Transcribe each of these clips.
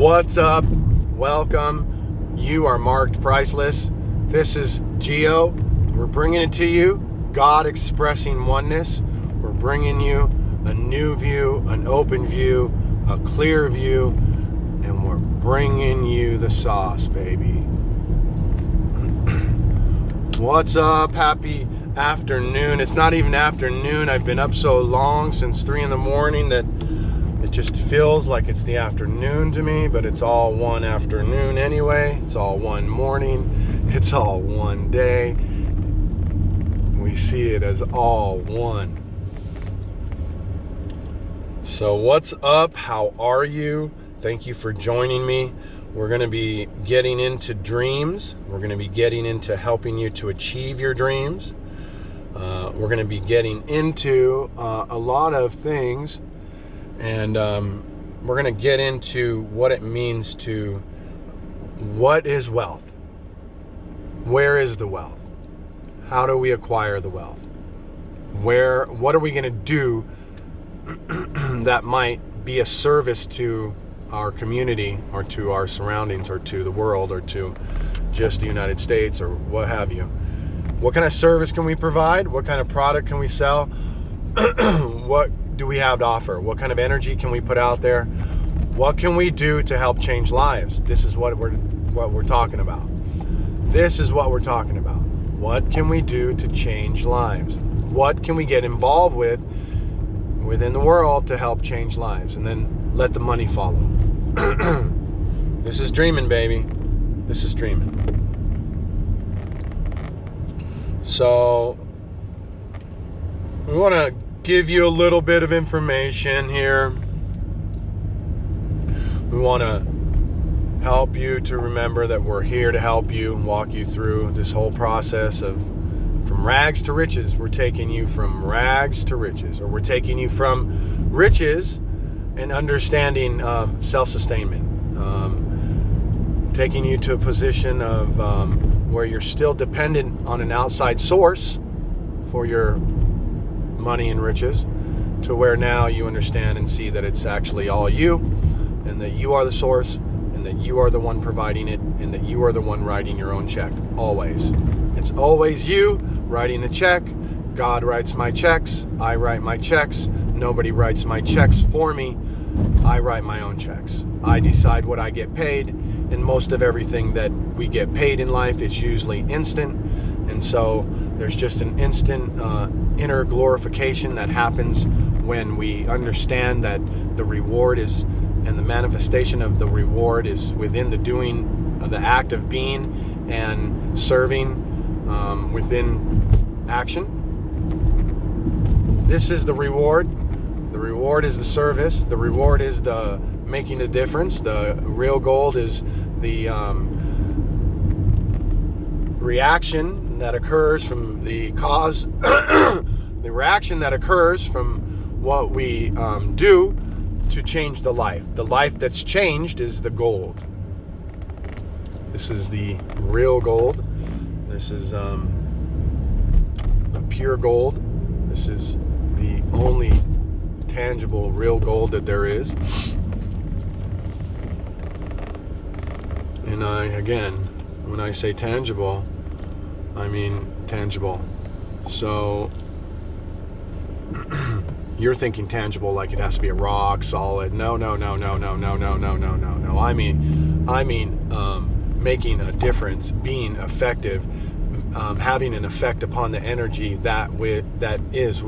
What's up? Welcome. You are marked priceless. This is GEO. We're bringing it to you. God expressing oneness. We're bringing you a new view, an open view, a clear view, and we're bringing you the sauce, baby. What's up? Happy afternoon. It's not even afternoon. I've been up so long since 3 in the morning that it just feels like it's the afternoon to me, but it's all one afternoon anyway. It's all one morning. It's all one day. We see it as all one. So what's up? How are you? Thank you for joining me. We're going to be getting into dreams. We're going to be getting into helping you to achieve your dreams. We're going to be getting into a lot of things. And we're going to get into what it means to, what is wealth? Where is the wealth? How do we acquire the wealth? What are we going to do that might be a service to our community or to our surroundings or to the world or to just the United States or what have you? What kind of service can we provide? What kind of product can we sell? What do we have to offer? What kind of energy can we put out there? What can we do to help change lives? This is what we're talking about. This is what we're talking about. What can we do to change lives? What can we get involved with within the world to help change lives? And then let the money follow. This is dreaming, baby. This is dreaming. So we want to give you a little bit of information here. We want to help you to remember that we're here to help you and walk you through this whole process of from rags to riches. We're taking you from rags to riches, or we're taking you from riches and understanding of self-sustainment, taking you to a position of where you're still dependent on an outside source for your money and riches, to where now you understand and see that it's actually all you, and that you are the source, and that you are the one providing it, and that you are the one writing your own check. Always. It's always you writing the check. God writes my checks. I write my checks. Nobody writes my checks for me. I write my own checks. I decide what I get paid, and most of everything that we get paid in life is usually instant, and so there's just an instant inner glorification that happens when we understand that the reward is, and the manifestation of the reward is within the doing of the act of being and serving within action. This is the reward. The reward is the service. The reward is the making a difference. The real gold is the reaction that occurs from the cause, the reaction that occurs from what we do to change the life. The life that's changed is the gold. This is the real gold. This is the pure gold. This is the only tangible real gold that there is. And again, when I say tangible, I mean tangible. So you're thinking tangible like it has to be a rock solid. No. I mean making a difference, being effective, having an effect upon the energy that is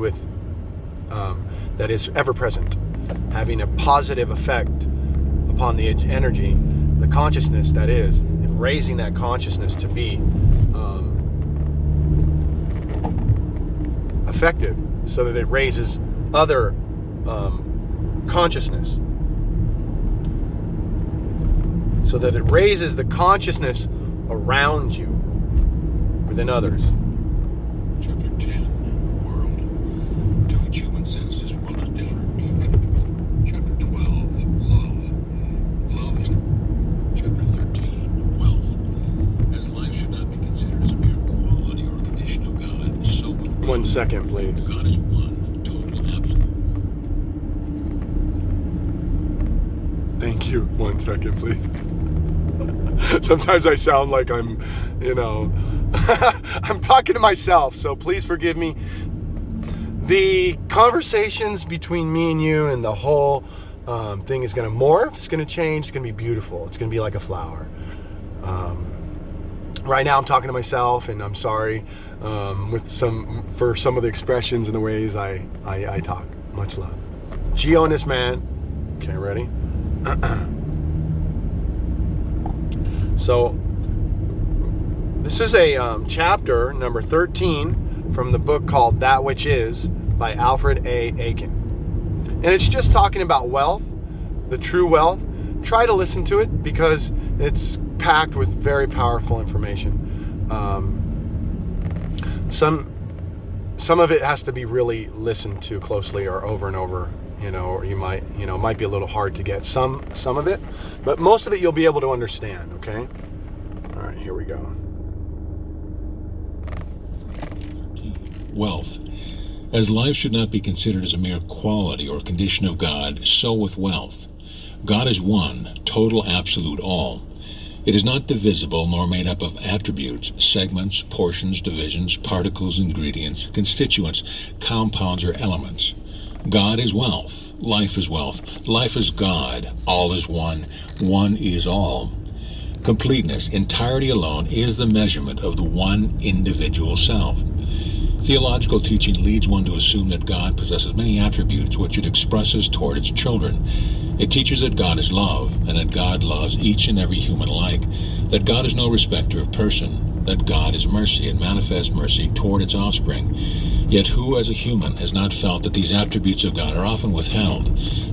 ever present, having a positive effect upon the energy, the consciousness that is, and raising that consciousness to be effective, so that it raises other consciousness, so that it raises the consciousness around you within others. Chapter 10, World. To each human sense, this world is different. Chapter 12, Love. Love is... Chapter 13, Wealth. As life should not be considered as a mere quality or condition of God, so with wealth. 1 second, please. God is one, total, absolute. Thank you. 1 second, please. Sometimes I sound like I'm, I'm talking to myself, so please forgive me. The conversations between me and you and the whole thing is going to morph. It's going to change. It's going to be beautiful. It's going to be like a flower. Right now I'm talking to myself, and I'm sorry for some of the expressions and the ways I talk. Much love. Oneness, man. Okay, ready? So this is a chapter number 13 from the book called That Which Is by Alfred A. Aiken. And it's just talking about wealth, the true wealth. Try to listen to it because it's packed with very powerful information. Some of it has to be really listened to closely or over and over, or you might, it might be a little hard to get some of it, but most of it you'll be able to understand, okay? All right, here we go. Wealth. As life should not be considered as a mere quality or condition of God, so with wealth. God is one, total, absolute, all. It is not divisible nor made up of attributes, segments, portions, divisions, particles, ingredients, constituents, compounds, or elements. God is wealth. Life is wealth. Life is God. All is one. One is all. Completeness, entirety alone, is the measurement of the one individual self. Theological teaching leads one to assume that God possesses many attributes which it expresses toward its children. It teaches that God is love, and that God loves each and every human alike, that God is no respecter of person, that God is mercy and manifests mercy toward its offspring. Yet who as a human has not felt that these attributes of God are often withheld,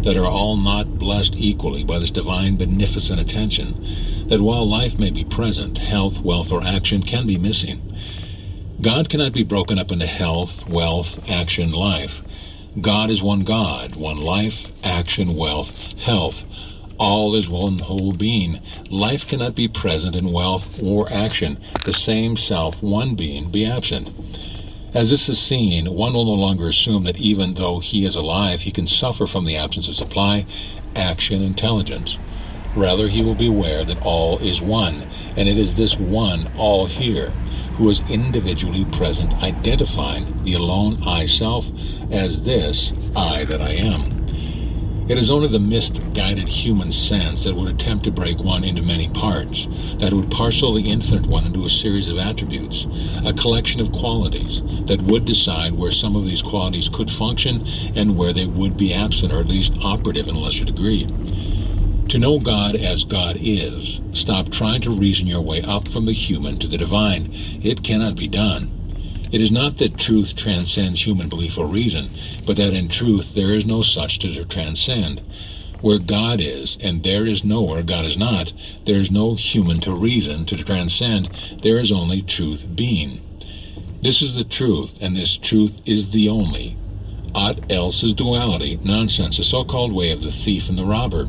that are all not blessed equally by this divine beneficent attention, that while life may be present, health, wealth, or action can be missing. God cannot be broken up into health, wealth, action, life. God is one God, one life, action, wealth, health. All is one whole being. Life cannot be present in wealth or action. The same self, one being, be absent. As this is seen, one will no longer assume that even though he is alive, he can suffer from the absence of supply, action, intelligence. Rather, he will be aware that all is one, and it is this one, all here, who is individually present, identifying the alone I self as this I that I am. It is only the misguided human sense that would attempt to break one into many parts, that would parcel the infinite one into a series of attributes, a collection of qualities, that would decide where some of these qualities could function and where they would be absent or at least operative in a lesser degree. To know God as God is, stop trying to reason your way up from the human to the divine. It cannot be done. It is not that truth transcends human belief or reason, but that in truth there is no such to transcend. Where God is, and there is nowhere God is not, there is no human to reason, to transcend, there is only truth being. This is the truth, and this truth is the only. Aught else is duality, nonsense, the so-called way of the thief and the robber.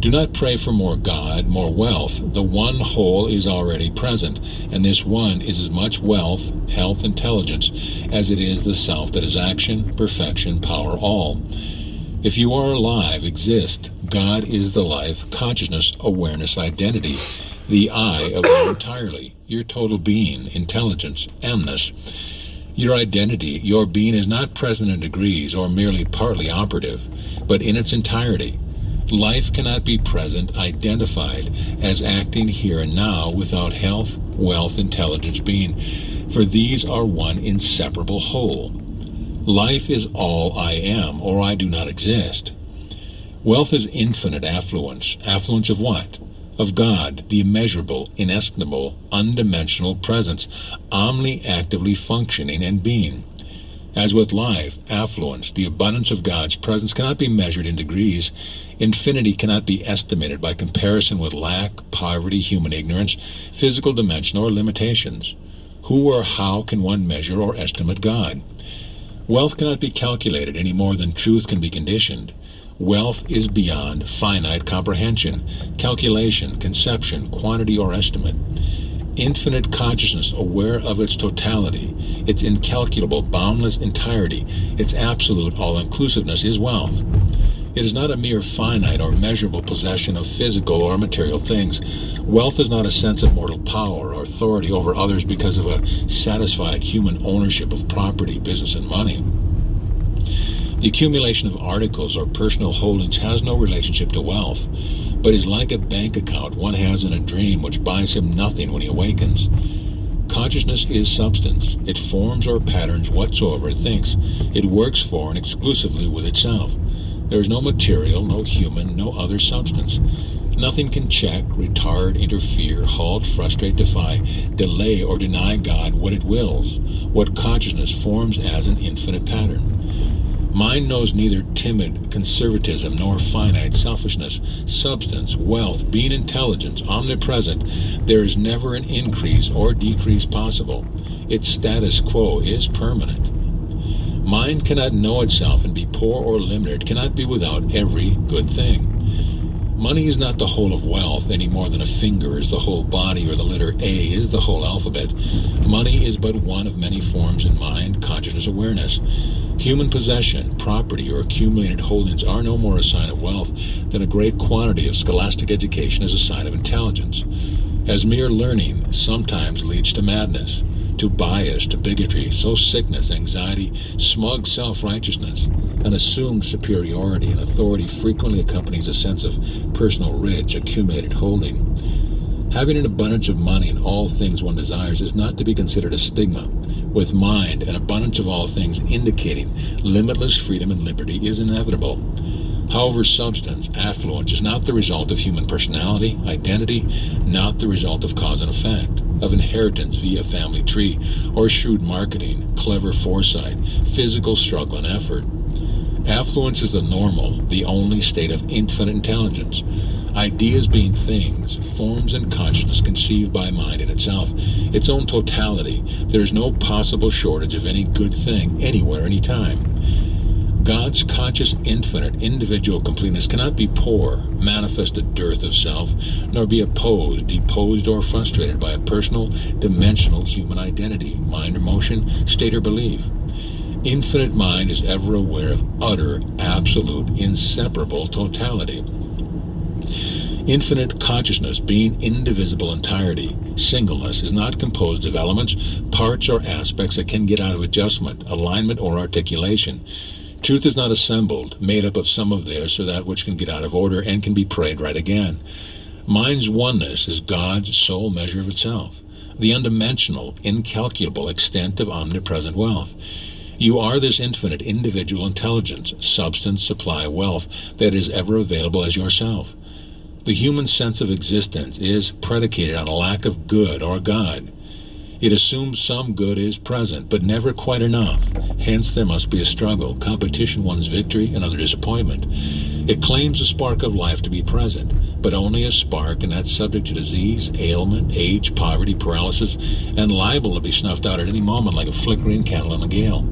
Do not pray for more God, more wealth. The one whole is already present, and this one is as much wealth, health, intelligence, as it is the self that is action, perfection, power, all. If you are alive, exist, God is the life, consciousness, awareness, identity, the I of you entirely, your total being, intelligence, amness. Your identity, your being is not present in degrees or merely partly operative, but in its entirety. Life cannot be present, identified as acting here and now without health, wealth, intelligence, being, for these are one inseparable whole. Life is all I am, or I do not exist. Wealth is infinite affluence. Affluence of what? Of God, the immeasurable, inestimable, undimensional presence, omni-actively functioning and being. As with life, affluence, the abundance of God's presence cannot be measured in degrees. Infinity cannot be estimated by comparison with lack, poverty, human ignorance, physical dimension, or limitations. Who or how can one measure or estimate God? Wealth cannot be calculated any more than truth can be conditioned. Wealth is beyond finite comprehension, calculation, conception, quantity, or estimate. Infinite consciousness, aware of its totality, its incalculable, boundless entirety, its absolute all-inclusiveness is wealth. It is not a mere finite or measurable possession of physical or material things. Wealth is not a sense of mortal power or authority over others because of a satisfied human ownership of property, business, and money. The accumulation of articles or personal holdings has no relationship to wealth, but is like a bank account one has in a dream which buys him nothing when he awakens. Consciousness is substance. It forms or patterns whatsoever it thinks. It works for and exclusively with itself. There is no material, no human, no other substance. Nothing can check, retard, interfere, halt, frustrate, defy, delay, or deny God what it wills, what consciousness forms as an infinite pattern. Mind knows neither timid conservatism nor finite selfishness. Substance, wealth, being intelligence, omnipresent, there is never an increase or decrease possible. Its status quo is permanent. Mind cannot know itself and be poor or limited, cannot be without every good thing. Money is not the whole of wealth any more than a finger is the whole body or the letter A is the whole alphabet. Money is but one of many forms in mind, consciousness, awareness. Human possession, property, or accumulated holdings are no more a sign of wealth than a great quantity of scholastic education is a sign of intelligence. As mere learning sometimes leads to madness, to bias, to bigotry, so sickness, anxiety, smug self-righteousness, an assumed superiority and authority frequently accompanies a sense of personal rich, accumulated holding. Having an abundance of money and all things one desires is not to be considered a stigma. With mind, an abundance of all things indicating limitless freedom and liberty is inevitable. However, substance, affluence, is not the result of human personality, identity, not the result of cause and effect, of inheritance via family tree, or shrewd marketing, clever foresight, physical struggle and effort. Affluence is the normal, the only state of infinite intelligence. Ideas being things, forms and consciousness conceived by mind in itself, its own totality. There is no possible shortage of any good thing, anywhere, anytime. God's conscious, infinite, individual completeness cannot be poor, manifest a dearth of self, nor be opposed, deposed, or frustrated by a personal, dimensional human identity, mind, emotion, state, or belief. Infinite mind is ever aware of utter, absolute, inseparable totality. Infinite consciousness, being indivisible entirety, singleness, is not composed of elements, parts, or aspects that can get out of adjustment, alignment, or articulation. Truth is not assembled, made up of some of this or that which can get out of order and can be prayed right again. Mind's oneness is God's sole measure of itself, the undimensional, incalculable extent of omnipresent wealth. You are this infinite individual intelligence, substance, supply, wealth that is ever available as yourself. The human sense of existence is predicated on a lack of good or God. It assumes some good is present, but never quite enough. Hence there must be a struggle, competition, one's victory, another disappointment. It claims a spark of life to be present, but only a spark, and that's subject to disease, ailment, age, poverty, paralysis, and liable to be snuffed out at any moment like a flickering candle in a gale.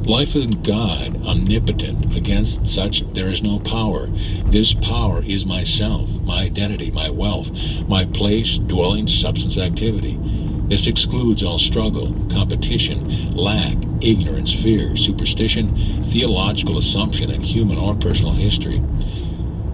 Life in God, omnipotent, against such there is no power. This power is myself, my identity, my wealth, my place, dwelling, substance, activity. This excludes all struggle, competition, lack, ignorance, fear, superstition, theological assumption, and human or personal history.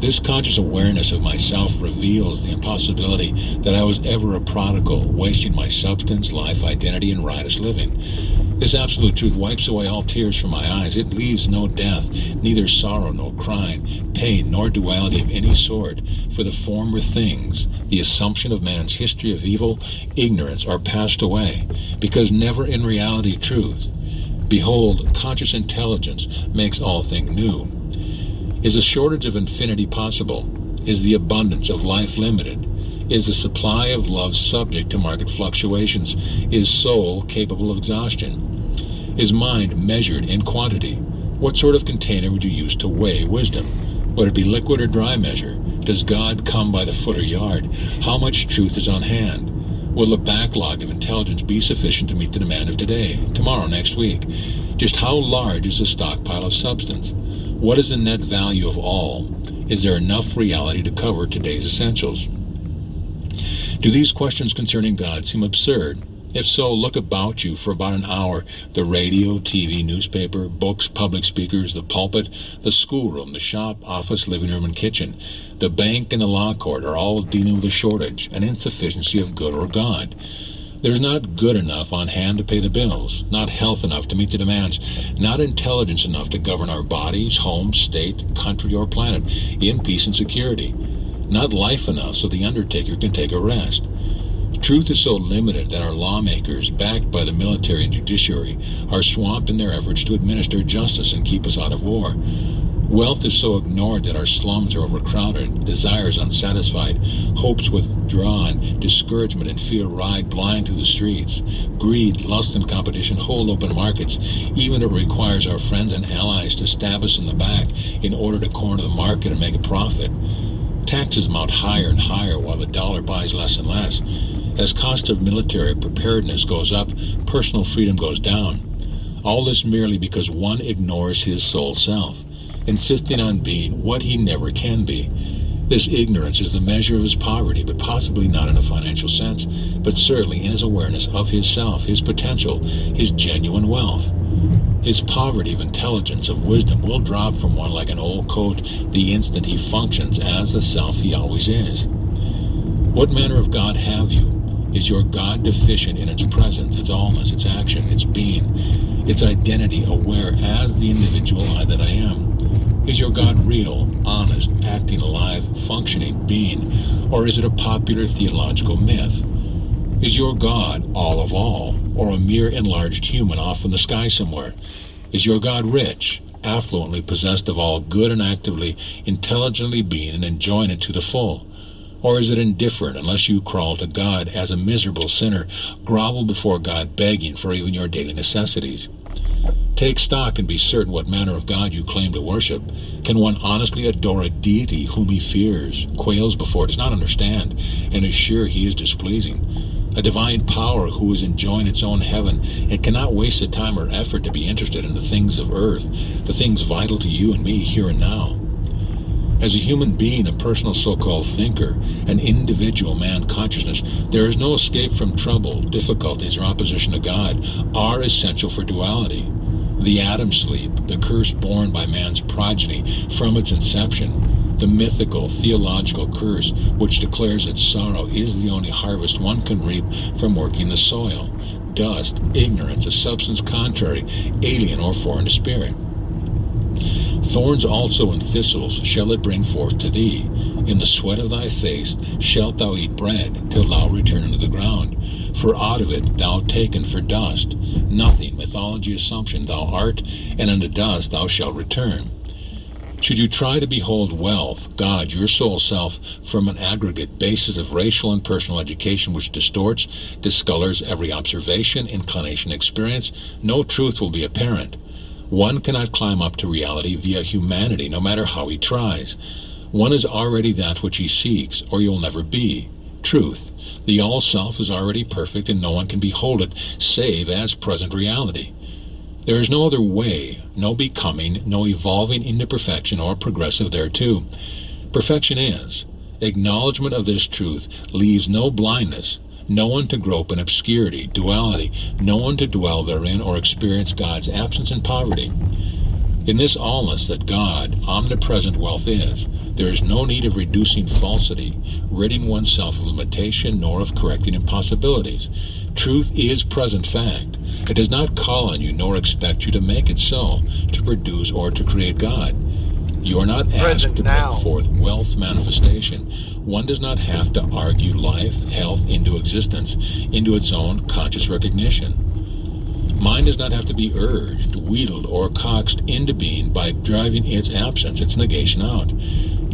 This conscious awareness of myself reveals the impossibility that I was ever a prodigal, wasting my substance, life, identity, and riotous living. This absolute truth wipes away all tears from my eyes. It leaves no death, neither sorrow, nor crying, pain, nor duality of any sort. For the former things, the assumption of man's history of evil, ignorance, are passed away, because never in reality truth. Behold, conscious intelligence makes all things new. Is a shortage of infinity possible? Is the abundance of life limited? Is the supply of love subject to market fluctuations? Is soul capable of exhaustion? Is mind measured in quantity? What sort of container would you use to weigh wisdom? Would it be liquid or dry measure? Does God come by the foot or yard? How much truth is on hand? Will the backlog of intelligence be sufficient to meet the demand of today, tomorrow, next week? Just how large is the stockpile of substance? What is the net value of all? Is there enough reality to cover today's essentials? Do these questions concerning God seem absurd? If so, look about you for about an hour. The radio, TV, newspaper, books, public speakers, the pulpit, the schoolroom, the shop, office, living room, and kitchen. The bank and the law court are all dealing with a shortage, an insufficiency of good or God. There's not good enough on hand to pay the bills, not health enough to meet the demands, not intelligence enough to govern our bodies, home, state, country, or planet in peace and security, not life enough so the undertaker can take a rest. Truth is so limited that our lawmakers, backed by the military and judiciary, are swamped in their efforts to administer justice and keep us out of war. Wealth is so ignored that our slums are overcrowded, desires unsatisfied, hopes withdrawn, discouragement and fear ride blind through the streets. Greed, lust, and competition hold open markets, even if it requires our friends and allies to stab us in the back in order to corner the market and make a profit. Taxes mount higher and higher while the dollar buys less and less. As cost of military preparedness goes up, personal freedom goes down. All this merely because one ignores his soul self, insisting on being what he never can be. This ignorance is the measure of his poverty, but possibly not in a financial sense, but certainly in his awareness of his self, his potential, his genuine wealth. His poverty of intelligence, of wisdom, will drop from one like an old coat the instant he functions as the self he always is. What manner of God have you? Is your God deficient in its presence, its allness, its action, its being, its identity, aware as the individual I that I am? Is your God real, honest, acting, alive, functioning, being, or is it a popular theological myth? Is your God all of all, or a mere enlarged human off in the sky somewhere? Is your God rich, affluently possessed of all good and actively, intelligently being and enjoying it to the full? Or is it indifferent unless you crawl to God as a miserable sinner, grovel before God begging for even your daily necessities? Take stock and be certain what manner of God you claim to worship. Can one honestly adore a deity whom he fears, quails before, does not understand, and is sure he is displeasing? A divine power who is enjoying its own heaven and cannot waste the time or effort to be interested in the things of earth, the things vital to you and me here and now. As a human being, a personal so-called thinker, an individual man consciousness, there is no escape from trouble, difficulties, or opposition to God are essential for duality. The Adam sleep, the curse borne by man's progeny from its inception, the mythical, theological curse which declares that sorrow is the only harvest one can reap from working the soil, dust, ignorance, a substance contrary, alien or foreign to spirit. Thorns also and thistles shall it bring forth to thee. In the sweat of thy face shalt thou eat bread, till thou return unto the ground. For out of it thou taken for dust. Nothing, mythology, assumption, thou art, and unto dust thou shalt return. Should you try to behold wealth, God, your soul self, from an aggregate basis of racial and personal education which distorts, discolors every observation, inclination, experience, no truth will be apparent. One cannot climb up to reality via humanity, no matter how he tries. One is already that which he seeks, or you'll never be. Truth. The all-self is already perfect, and no one can behold it save as present reality. There is no other way, no becoming, no evolving into perfection or progressive thereto. Perfection is. Acknowledgement of this truth leaves no blindness, no one to grope in obscurity, duality, no one to dwell therein or experience God's absence and poverty. In this allness that God, omnipresent wealth is, there is no need of reducing falsity, ridding oneself of limitation, nor of correcting impossibilities. Truth is present fact. It does not call on you nor expect you to make it so, to produce or to create God. You are not asked to bring forth wealth manifestation. One does not have to argue life, health into existence, into its own conscious recognition. Mind does not have to be urged, wheedled, or coaxed into being by driving its absence, its negation out.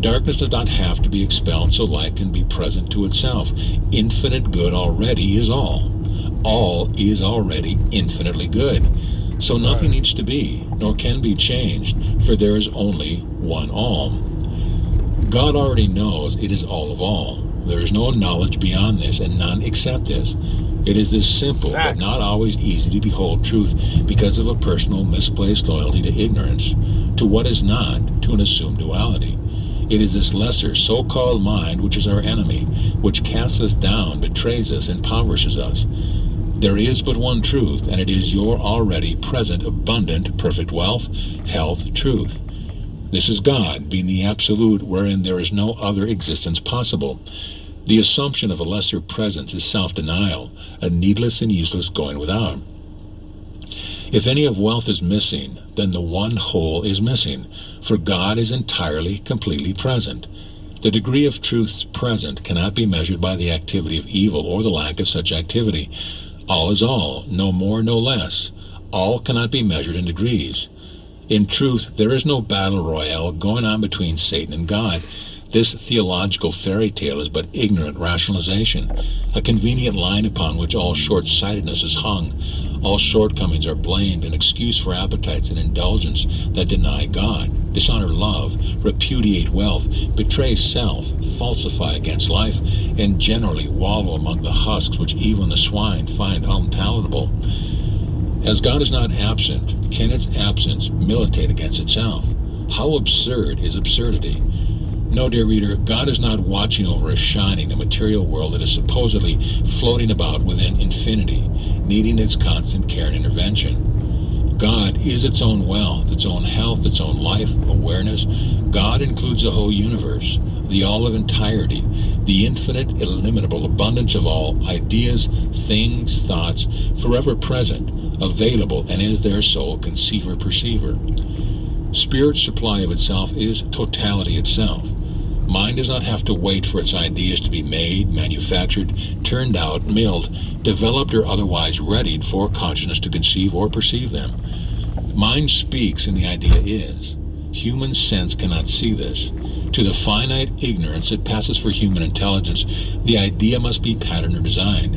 Darkness does not have to be expelled so light can be present to itself. Infinite good already is all. All is already infinitely good. So nothing needs to be, nor can be changed, for there is only one all. God already knows it is all of all. There is no knowledge beyond this, and none except this. It is this simple, but not always easy to behold truth because of a personal misplaced loyalty to ignorance, to what is not, to an assumed duality. It is this lesser, so-called mind which is our enemy, which casts us down, betrays us, impoverishes us. There is but one truth, and it is your already present, abundant, perfect wealth, health, truth. This is God, being the absolute wherein there is no other existence possible. The assumption of a lesser presence is self-denial, a needless and useless going without. If any of wealth is missing, then the one whole is missing, for God is entirely, completely present. The degree of truth's present cannot be measured by the activity of evil or the lack of such activity. All is all, no more, no less. All cannot be measured in degrees. In truth, there is no battle royale going on between Satan and God. This theological fairy tale is but ignorant rationalization, a convenient line upon which all short-sightedness is hung. All shortcomings are blamed, an excuse for appetites and indulgence that deny God, dishonor love, repudiate wealth, betray self, falsify against life, and generally wallow among the husks which even the swine find unpalatable. As God is not absent, can its absence militate against itself? How absurd is absurdity! No, dear reader, God is not watching over us shining a material world that is supposedly floating about within infinity, needing its constant care and intervention. God is its own wealth, its own health, its own life, awareness. God includes the whole universe, the all of entirety, the infinite, illimitable abundance of all ideas, things, thoughts, forever present, available, and is their sole conceiver perceiver. Spirit's supply of itself is totality itself. Mind does not have to wait for its ideas to be made, manufactured, turned out, milled, developed, or otherwise readied for consciousness to conceive or perceive them. Mind speaks and the idea is. Human sense cannot see this. To the finite ignorance that passes for human intelligence, the idea must be patterned or designed,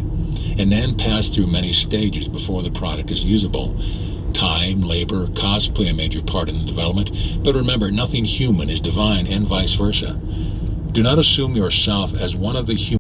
and then pass through many stages before the product is usable. Time, labor, cost play a major part in the development, but remember, nothing human is divine and vice versa. Do not assume yourself as one of the human